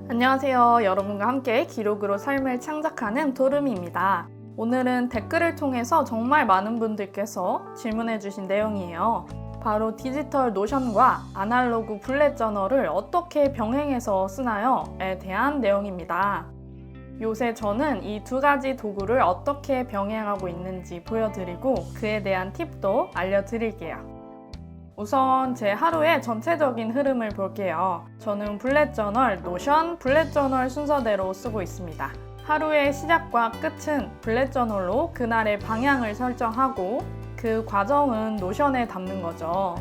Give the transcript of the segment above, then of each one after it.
안녕하세요. 여러분과 함께 기록으로 삶을 창작하는 도르미입니다. 오늘은 댓글을 통해서 정말 많은 분들께서 질문해 주신 내용이에요. 바로 디지털 노션과 아날로그 블렛 저널을 어떻게 병행해서 쓰나요? 에 대한 내용입니다. 요새 저는 이 두 가지 도구를 어떻게 병행하고 있는지 보여드리고 그에 대한 팁도 알려드릴게요. 우선 제 하루의 전체적인 흐름을 볼게요. 저는 블렛 저널, 노션, 블렛 저널 순서대로 쓰고 있습니다. 하루의 시작과 끝은 블렛 저널로 그날의 방향을 설정하고 그 과정은 노션에 담는 거죠.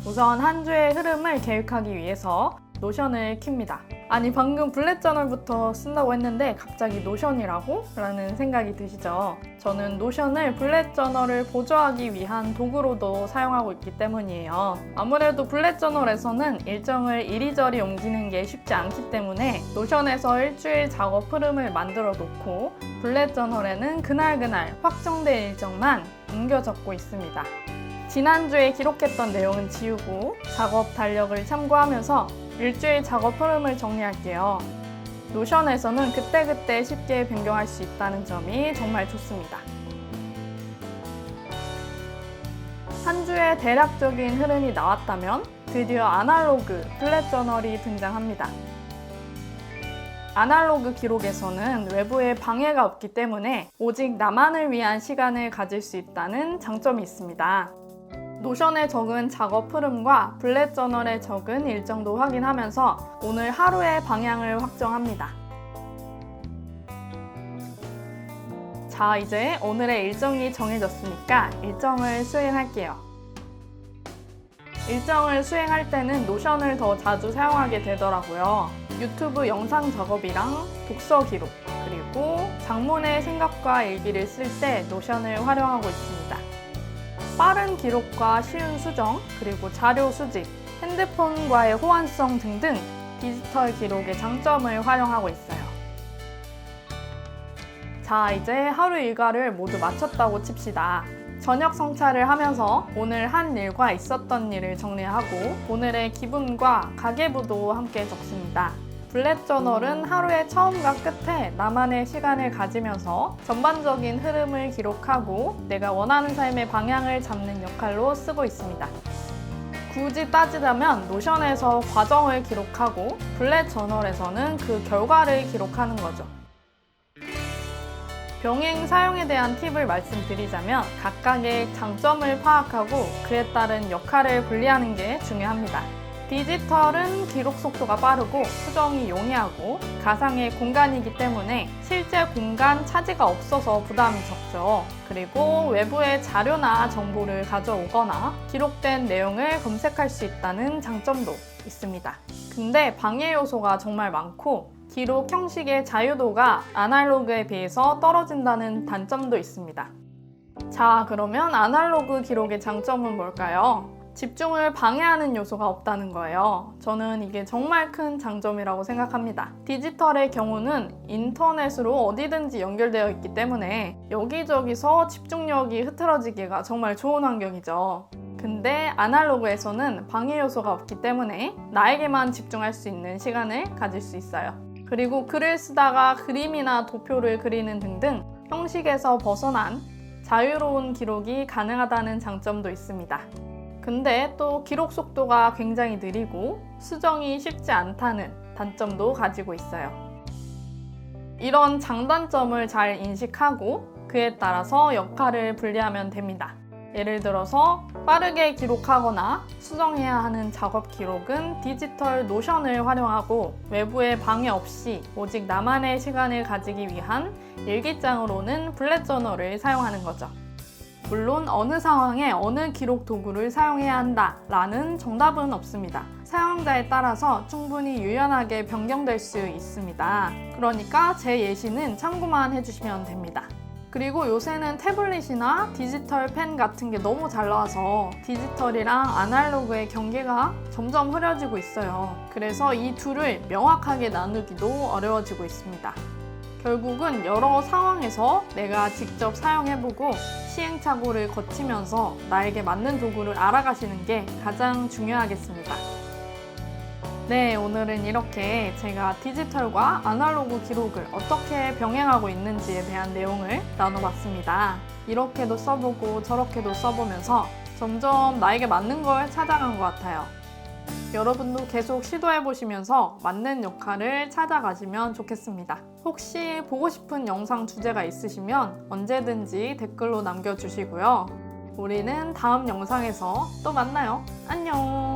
우선 한 주의 흐름을 계획하기 위해서 노션을 킵니다. 아니 방금 블렛 저널부터 쓴다고 했는데 갑자기 노션이라고? 라는 생각이 드시죠? 저는 노션을 블렛 저널을 보조하기 위한 도구로도 사용하고 있기 때문이에요. 아무래도 블렛 저널에서는 일정을 이리저리 옮기는 게 쉽지 않기 때문에 노션에서 일주일 작업 흐름을 만들어 놓고 블렛 저널에는 그날 확정된 일정만 옮겨 적고 있습니다. 지난주에 기록했던 내용은 지우고 작업 달력을 참고하면서 일주일 작업 흐름을 정리할게요. 노션에서는 그때그때 쉽게 변경할 수 있다는 점이 정말 좋습니다. 한 주의 대략적인 흐름이 나왔다면 드디어 아날로그 블렛 저널이 등장합니다. 아날로그 기록에서는 외부에 방해가 없기 때문에 오직 나만을 위한 시간을 가질 수 있다는 장점이 있습니다. 노션에 적은 작업 흐름과 블렛 저널에 적은 일정도 확인하면서 오늘 하루의 방향을 확정합니다. 자, 이제 오늘의 일정이 정해졌으니까 일정을 수행할게요. 일정을 수행할 때는 노션을 더 자주 사용하게 되더라고요. 유튜브 영상 작업이랑 독서 기록, 그리고 장문의 생각과 일기를 쓸 때 노션을 활용하고 있습니다. 빠른 기록과 쉬운 수정, 그리고 자료 수집, 핸드폰과의 호환성 등등 디지털 기록의 장점을 활용하고 있어요. 자, 이제 하루 일과를 모두 마쳤다고 칩시다. 저녁 성찰을 하면서 오늘 한 일과 있었던 일을 정리하고 오늘의 기분과 가계부도 함께 적습니다. 블렛 저널은 하루의 처음과 끝에 나만의 시간을 가지면서 전반적인 흐름을 기록하고 내가 원하는 삶의 방향을 잡는 역할로 쓰고 있습니다. 굳이 따지자면 노션에서 과정을 기록하고 블렛 저널에서는 그 결과를 기록하는 거죠. 병행 사용에 대한 팁을 말씀드리자면 각각의 장점을 파악하고 그에 따른 역할을 분리하는 게 중요합니다. 디지털은 기록 속도가 빠르고 수정이 용이하고 가상의 공간이기 때문에 실제 공간 차지가 없어서 부담이 적죠. 그리고 외부의 자료나 정보를 가져오거나 기록된 내용을 검색할 수 있다는 장점도 있습니다. 근데 방해 요소가 정말 많고 기록 형식의 자유도가 아날로그에 비해서 떨어진다는 단점도 있습니다. 자, 그러면 아날로그 기록의 장점은 뭘까요? 집중을 방해하는 요소가 없다는 거예요. 저는 이게 정말 큰 장점이라고 생각합니다. 디지털의 경우는 인터넷으로 어디든지 연결되어 있기 때문에 여기저기서 집중력이 흐트러지기가 정말 좋은 환경이죠. 근데 아날로그에서는 방해 요소가 없기 때문에 나에게만 집중할 수 있는 시간을 가질 수 있어요. 그리고 글을 쓰다가 그림이나 도표를 그리는 등등 형식에서 벗어난 자유로운 기록이 가능하다는 장점도 있습니다. 근데 또 기록 속도가 굉장히 느리고 수정이 쉽지 않다는 단점도 가지고 있어요. 이런 장단점을 잘 인식하고 그에 따라서 역할을 분리하면 됩니다. 예를 들어서 빠르게 기록하거나 수정해야 하는 작업 기록은 디지털 노션을 활용하고 외부의 방해 없이 오직 나만의 시간을 가지기 위한 일기장으로는 블렛 저널을 사용하는 거죠. 물론 어느 상황에 어느 기록 도구를 사용해야 한다라는 정답은 없습니다. 사용자에 따라서 충분히 유연하게 변경될 수 있습니다. 그러니까 제 예시는 참고만 해주시면 됩니다. 그리고 요새는 태블릿이나 디지털 펜 같은 게 너무 잘 나와서 디지털이랑 아날로그의 경계가 점점 흐려지고 있어요. 그래서 이 둘을 명확하게 나누기도 어려워지고 있습니다. 결국은 여러 상황에서 내가 직접 사용해보고 시행착오를 거치면서 나에게 맞는 도구를 알아가시는 게 가장 중요하겠습니다. 네, 오늘은 이렇게 제가 디지털과 아날로그 기록을 어떻게 병행하고 있는지에 대한 내용을 나눠봤습니다. 이렇게도 써보고 저렇게도 써보면서 점점 나에게 맞는 걸 찾아간 것 같아요. 여러분도 계속 시도해보시면서 맞는 역할을 찾아가시면 좋겠습니다. 혹시 보고 싶은 영상 주제가 있으시면 언제든지 댓글로 남겨주시고요. 우리는 다음 영상에서 또 만나요. 안녕!